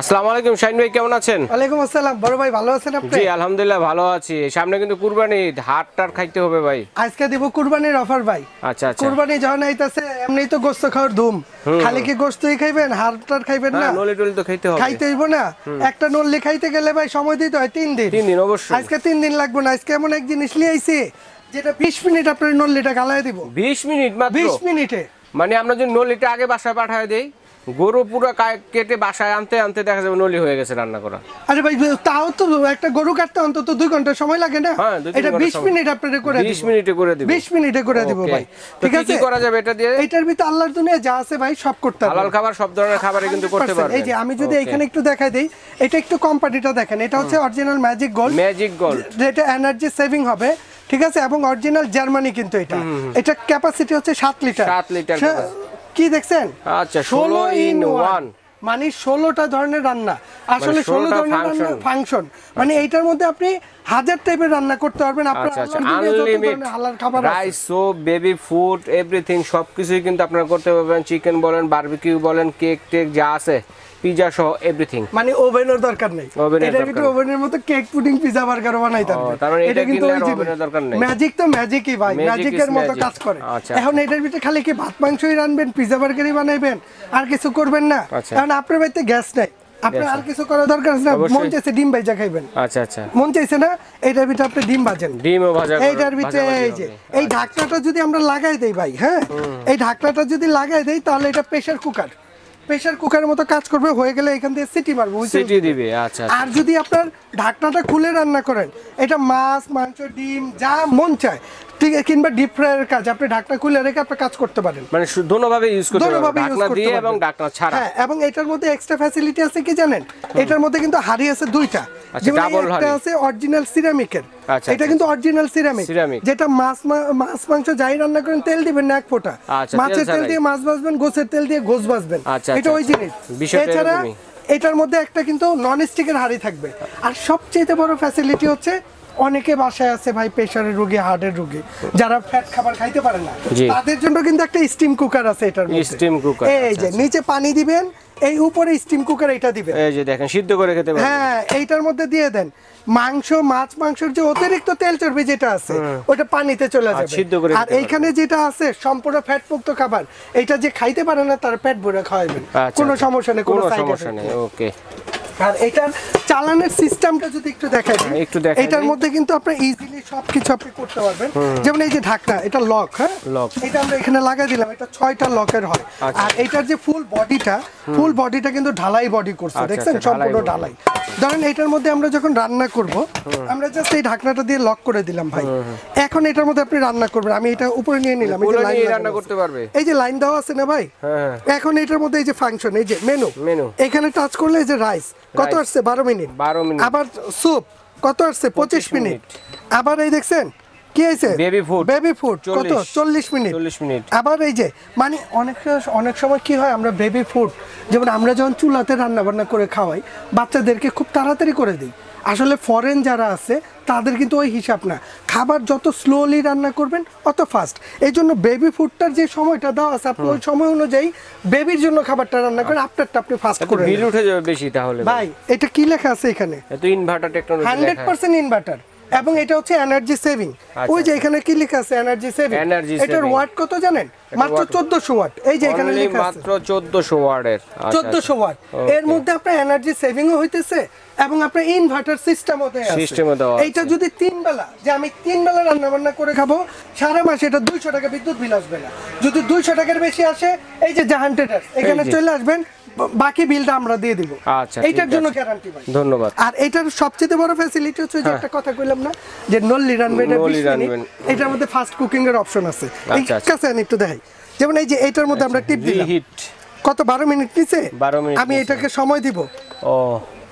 আসসালামু আলাইকুম শাহিন ভাই, কেমন আছেন? ওয়ালাইকুম আসসালাম বড় ভাই, ভালো আছেন আপনি? জি আলহামদুলিল্লাহ ভালো আছি। সামনে কিন্তু কুরবানি, হাটটার খাইতে হবে ভাই। আজকে দিব কুরবানির অফার ভাই। আচ্ছা আচ্ছা, কুরবানি যখন আইতাছে এমনি তো গোশত খাওয়ার ধুম, খালি কি গোশতই খাইবেন, হাড়টার খাইবেন না? নলি টলি তো খাইতে হবে, খাইতে হইব না। একটা নলি খাইতে গেলে ভাই সময় দিতে হয় 3 দিন। 3 দিন অবশ্যই। আজকে 3 দিন লাগবে না। আজকে এমন এক জিনিস নিয়ে আইছি যেটা 20 মিনিট আপনার নলিটা গালায় দিব। 20 মিনিট মাত্র? 20 মিনিটে। মানে আমরা যদি নলিটা আগে বাসায় পাঠায় দেই, গরু পুরো কেটে বাসায় আনতে আনতে দেখা যাবে নলি হয়ে গেছে রান্না করা। আরে ভাই তাও তো একটা গরু কাটতে অন্তত 2 ঘন্টা সময় লাগে না? এটা 20 মিনিট আপনারে করে দিব। 20 মিনিটে করে দিব। 20 মিনিটে করে দিব ভাই। ঠিক আছে, কি করা যাবে এটা দিয়ে? এটার ভিতর আল্লাহর দুনিয়া যা আছে ভাই সব করতে হবে। হালাল খাবার, সব ধরনের খাবারই কিন্তু করতে পারবেন। এই যে আমি যদি এখানে একটু দেখাই দেই, এটা একটু কোম্পানিটা দেখেন, এটা হচ্ছে original magic gold. Magic gold, যেটা এনার্জি সেভিং হবে, ঠিক আছে, এবং অরিজিনাল জার্মানি কিন্তু এটা। এটা ক্যাপাসিটি হচ্ছে 7 লিটার। 7 লিটার কি দেখছেন? আচ্ছা 16 in 1, মানে 16টা ধরনের রান্না, আসলে 16 ধরনের রান্না ফাংশন। মানে এইটার মধ্যে আপনি 1000 টাইপের রান্না করতে পারবেন। আপনার আনলিমিটেড হালাল খাবার, rice, soap, baby food, everything সবকিছুই কিন্তু আপনারা করতে পারবেন। চিকেন বলেন, বারবিকিউ বলেন, কেক টেক যা আছে, পিজা সহ এভরিথিং। মানে ওভেনের দরকার নেই। এটা কিন্তু ওভেনের মতো কেক পুডিং পিজা বার্গার বানাইতে পারবে। এটা কিন্তু ওভেনের দরকার নেই। ম্যাজিক তো ম্যাজিকই ভাই, ম্যাজিকের মতো কাজ করে। এখন এটার ভিতরে খালি কি ভাত মাংসই রান্নবেন, পিজা বার্গারই বানাইবেন, আর কিছু করবেন না? কারণ আপনার বাড়িতে গ্যাস নাই, আপনার আর কিছু করার দরকার আছে না? মন চাইছে ডিম ভাজা খাইবেন, আচ্ছা আচ্ছা, মন চাইছে না এটার ভিতরে আপনি ডিম ভাজেন, ডিমও ভাজা। এইটার ভিতরে এই যে এই ঢাকনাটা যদি আমরা লাগাই দেই ভাই, হ্যাঁ, এই ঢাকনাটা যদি লাগাই দেই তাহলে এটা প্রেসার কুকারের মতো কাজ করবে। হয়ে গেলে এখান থেকে সিটি মারবে, সিটি দিবে। আচ্ছা, আর যদি আপনার ঢাকনাটা খুলে রান্না করেন, এটা মাছ মাংস ডিম যা মন চায়, ঠিক আছে, কিংবা ডিপ ফ্রাইয়ের কাজ আপনি ঢাকনা খুলে রেখে আপনি কাজ করতে পারেন। মানে দোনোভাবে ইউজ করতে পারবেন, ঢাকনা দিয়ে এবং ঢাকনা ছাড়া। হ্যাঁ, এবং এটার মধ্যে এক্সট্রা ফ্যাসিলিটি আছে কি জানেন? এটার মধ্যে কিন্তু হাড়ি আছে 2টা। যেমন একটা আছে অরিজিনাল সিরামিকের, এটা কিন্তু অরিজিনাল সিরামিক, যেটা মাছ মাংস যাই রান্না করেন তেল দিবেন না এক ফোঁটা। মাছের তেল দিয়ে মাছ ভাজবেন, গোছের তেল দিয়ে গোছ ভাজবেন, এটা ওই জিনিস। এছাড়া এটার মধ্যে একটা কিন্তু নন স্টিকের হাড়ি থাকবে। আর সবচেয়ে বড় ফ্যাসিলিটি হচ্ছে, অনেকে বাসায় আছে ভাই প্রেসারের রোগী, হার্টের রোগী, যারা ফ্যাট খাবার খাইতে পারে না, তাদের জন্য কিন্তু একটা স্টিম কুকার আছে এটার মধ্যে। স্টিম কুকার, এই যে নিচে পানি দিবেন, এই উপরে স্টিম কুকার এটা দিবেন, এই যে দেখেন সিদ্ধ করে খেতে পারবেন। হ্যাঁ, এইটার মধ্যে দিয়ে দেন মাংস, মাংসের যে অতিরিক্ত তেল চর্বি যেটা আছে ওটা পানিতে চলে যাবে। আর এইখানে যেটা আছে সম্পূর্ণ ফ্যাট মুক্ত খাবার, এটা যে খাইতে পারে না তার পেট ভরে খাওয়াবেন, কোনো সমস্যা নেই, কোনো সমস্যা নেই। ওকে। আর এটার চালানোর সিস্টেমটা যদি একটু দেখাই, এটার মধ্যে কিন্তু আপনি ইজিলি সবকিছু আপনি করতে পারবেন। যেমন এই যে ঢাকনা, এটা লক, হ্যাঁ, এটা আমরা এখানে লাগাই দিলাম, এটা 6টা লকের হয়। আর এটার যে ফুল বডিটা কিন্তু ঢালাই বডি করছে, দেখছেন, সম্পূর্ণ ঢালাই। ধরেন এটার মধ্যে আমরা যখন রান্না করব, আমরা জাস্ট এই ঢাকনাটা দিয়ে লক করে দিলাম ভাই। এখন এটার মধ্যে আপনি রান্না করবেন, আমি এটা উপরে নিয়ে নিলাম, এই যে লাইন রান্না করতে পারবে, এই যে লাইন দেওয়া আছে না ভাই। এখন এটার মধ্যে এই যে ফাংশন, এই যে মেনু, এখানে টাচ করলে এই যে রাইস কত আসছে 12 মিনিট, আবার স্যুপ কত আসছে 25 মিনিট, আবার এই দেখছেন কি হইছে বেবি ফুড কত 40 মিনিট। আবার এই যে মানে অনেক সময় কি হয়, আমরা বেবি ফুড যেমন আমরা যখন চুলাতে রান্না বান্না করে খাওয়াই বাচ্চাদেরকে, খুব তাড়াতাড়ি করে দিই। আসলে ফরেন যারা আছে তাদের কিন্তু ওই হিসাব না, খাবার যত স্লোলি রান্না করবেন অত ফাস্ট। এই জন্য বেবি ফুডটার যে সময়টা দেওয়া আছে, আপনি ওই সময় অনুযায়ী বেবির জন্য খাবারটা রান্না করেন, আপনারটা আপনি ফাস্ট করে বিল উঠে যাবে বেশি। তাহলে ভাই এটা কি লেখা আছে এখানে? এটা ইনভার্টার টেকনোলজি, 100% ইনভার্টার, এবং এটা হচ্ছে এনার্জি সেভিং। ওই যে এখানে কি লেখা আছে এনার্জি সেভিং, এটার ওয়াট কত জানেন? মাত্র 1400 ওয়াট। এই যে এখানে লেখা আছে মাত্র 1400 ওয়াটের, 1400 ওয়াট। এর মধ্যে আপনার এনার্জি সেভিংও হইতেছে এবং আপনার ইনভার্টার সিস্টেমও দেওয়া আছে। এইটা যদি 3 বেলা, যে আমি 3 বেলা রান্না বান্না করে খাবো সারা মাসে, এটা 200 টাকা বিদ্যুৎ বিল আসবে না। যদি 200 টাকার বেশি আসে, এই যে জাহান ট্রেডার্স, এখানে চলে আসবেন, বাকি বিলটা আমরা দিয়ে দিব। এইটার জন্য গ্যারান্টি ভাই। ধন্যবাদ। আর এটার সবচেয়ে বড় ফ্যাসিলিটি হচ্ছে যে একটা কথা কইলাম না, যে নলি রানবে, এটা 20 মিনিট, এটার মধ্যে ফাস্ট কুকিং এর অপশন আছে। এই কাছে আমি একটু দেখাই, যেমন এই যে এটার মধ্যে আমরা টিপ দিলাম, কত 12 মিনিট নিচে, আমি এটাকে সময় দিব। ও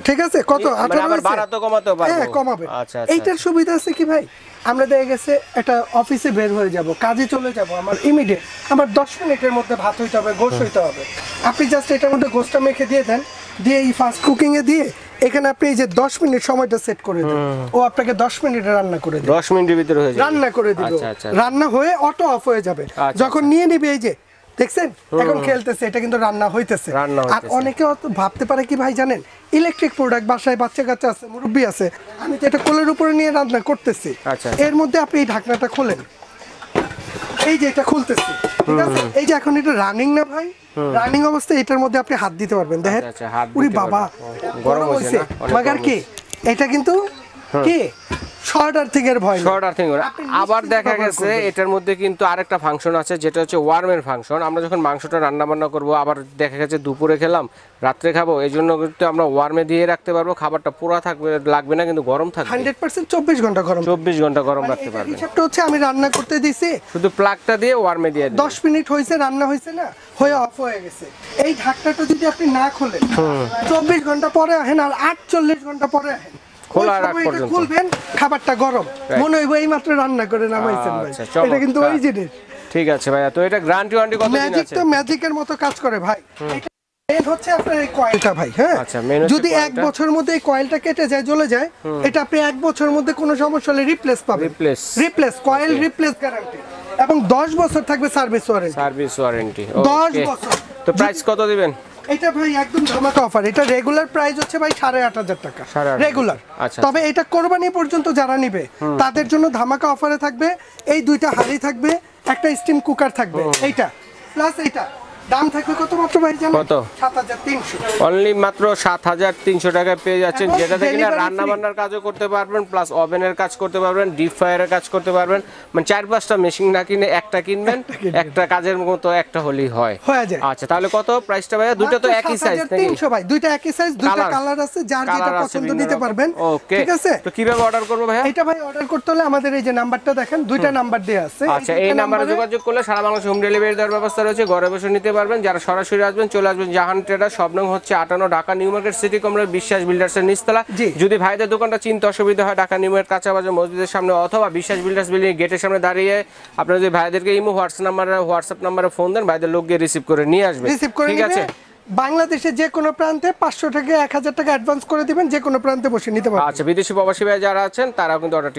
ঠিক আছে, কত আবার বাড়াতে কমাতে পারবো। হ্যাঁ, কমাবে। এইটার সুবিধা আছে কি ভাই, আমরা দেখা গেছে একটা অফিসে বের হয়ে যাব, কাজে চলে যাব, আমার ইমিডিয়েট আমার 10 মিনিটের মধ্যে ভাত হইতে হবে, গোশ হইতে হবে, আপনি জাস্ট এটার মধ্যে গোশটা মেখে দিয়ে দেন, দিয়ে এই ফাস্ট কুকিং এ দিয়ে এখানে আপনি এই যে 10 মিনিট সময়টা সেট করে দেন, ও আপনাকে 10 মিনিটে রান্না করে দেবে, 10 মিনিটের ভিতরে হয়ে যাবে, রান্না করে দিবে। রান্না হয়ে অটো অফ হয়ে যাবে, যখন নিয়ে নিবে এই যে দেখছেন এখন খেলতেছে, এটা কিন্তু রান্না হইতেছে। আর অনেকে ভাবতে পারে কি ভাই জানেন, ইলেকট্রিক প্রোডাক্ট, বাসায় বাচ্চা কাচ্চা আছে, মুরব্বি আছে, আমি তো এটা কোলের উপরে নিয়ে রান্না করতেছি। এর মধ্যে আপনি এই ঢাকনাটা খোলেন, এই যে এটা খুলতেছি, ঠিক আছে, এই যে এখন এটা রানিং না ভাই, রানিং অবস্থায় এটার মধ্যে আপনি হাত দিতে পারবেন। দেখেন উরি বাবা গরম হইছে, মাগার কি এটা কিন্তু কি শর্ট আর্থিংয়ের ভয়, শর্ট আর্থিং। আবার দেখা গেছে এটার মধ্যে কিন্তু আরেকটা ফাংশন আছে, যেটা হচ্ছে ওয়ার্মের ফাংশন। আমরা যখন মাংসটা রান্না বান্না করবো, আবার দেখা গেছে দুপুরে খেলাম, রাত্রে খাবো, এই জন্য কিন্তু আমরা ওয়ার্মে দিয়ে রাখতে পারবো। খাবারটা পুরো থাকবে, লাগবে না, কিন্তু গরম থাকবে 100% 24 ঘন্টা গরম, 24 ঘন্টা গরম রাখতে পারবেন। হিসাবটা হচ্ছে আমি রান্না করতে দিছি, শুধু প্লাগটা দিয়ে ওয়ার্মে দিয়ে 10 মিনিট হয়েছে, রান্না হয়েছে না, হয়ে অফ হয়ে গেছে। এই ঢাকনাটা যদি আপনি না খোলেন, 24 ঘন্টা পরে আহেন আর 48 ঘন্টা পরে আহেন, খোলার আগ পর্যন্ত খুলবেন, খাবারটা গরম মনে হইব এই মাত্র রান্না করে নামাইছেন ভাই। এটা কিন্তু ওই জিনিস। ঠিক আছে ভাইয়া, তো এটা গ্যারান্টি ওয়ারেন্টি কত দিন আছে? ম্যাজিক তো ম্যাজিকের মতো কাজ করে ভাই। এটা মেন হচ্ছে আপনার এই কয়েলটা ভাই, হ্যাঁ, যদি 1 বছরের মধ্যে এই কয়েলটা কেটে যায়, জ্বলে যায়, এটা আপনি 1 বছরের মধ্যে কোনো সমস্যা হলে রিপ্লেস পাবেন। রিপ্লেস কয়েল রিপ্লেস গ্যারান্টি, এবং 10 বছর থাকবে সার্ভিস ওয়ারেন্টি। সার্ভিস ওয়ারেন্টি 10 বছর। তো প্রাইস কত দিবেন? এটা ভাই একদম ধামাকা অফার। এটা রেগুলার প্রাইস হচ্ছে ভাই 8,500 টাকা রেগুলার। তবে এটা কোরবানি পর্যন্ত যারা নিবে তাদের জন্য ধামাকা অফারে থাকবে এই দুইটা হাঁড়ি থাকবে, একটা স্টিম কুকার থাকবে, এইটা প্লাস এইটা। দাম থাকবে কত মাত্র ভাই জানেন? কত? 7,300। অনলি মাত্র 7,300 টাকায় পেয়ে যাচ্ছেন, যেটাতে কিনা রান্না বান্নার কাজও করতে পারবেন, প্লাস ওভেনের কাজ করতে পারবেন, ডিপ ফ্রায়ারের কাজ করতে পারবেন। মানে 4-5টা মেশিন না কিনে একটা কিনবেন, একটা কাজের মতো একটা হলেই হয়, হয়ে যায়। আচ্ছা তাহলে কত প্রাইসটা ভাইয়া? দুটো তো একই সাইজ নাকি? 300 ভাই, দুইটা একই সাইজ, দুইটা কালার আছে, যার যেটা পছন্দ নিতে পারবেন। ওকে, ঠিক আছে। তো কিভাবে অর্ডার করব ভাইয়া? এটা ভাই অর্ডার করতে হলে আমাদের এই যে নাম্বারটা দেখেন, দুইটা নাম্বার দেয়া আছে। আচ্ছা, এই নম্বরে যোগাযোগ করলে সারা বাংলাদেশে হোম ডেলিভারি দেওয়ার ব্যবস্থা রয়েছে, ঘরে বসে নিতে পারবেন। যারা সরাসরি আসবেন, চলে আসবেন জাহান ট্রেডার, শপ নং হচ্ছে 58, Dhaka new market city complex, বিশ্বাস বিল্ডার্সের নিচতলা। যদি ভাইদের দোকানটা চিনতে অসুবিধা হয়, ঢাকা নিউ মার্কেট কাঁচা বাজার মসজিদের সামনে অথবা বিশ্বাস বিল্ডার্স বিল্ডিং গেটের সামনে দাঁড়িয়ে আপনারা যদি ভাইদেরকে ইমো হোয়াটসঅ্যাপ নাম্বারে ফোন দেন, ভাইদের লোক গিয়ে রিসিভ করে নিয়ে আসবে। ঠিক আছে। বাংলাদেশের যে কোনো প্রান্তে 500 থেকে 1000 টাকা অ্যাডভান্স করে দিবেন, যে কোনো প্রান্তে বসে নিতে পারবেন। আচ্ছা, বিদেশি প্রবাসী ভাই যারা আছেন তারাও কিন্তু অর্ডার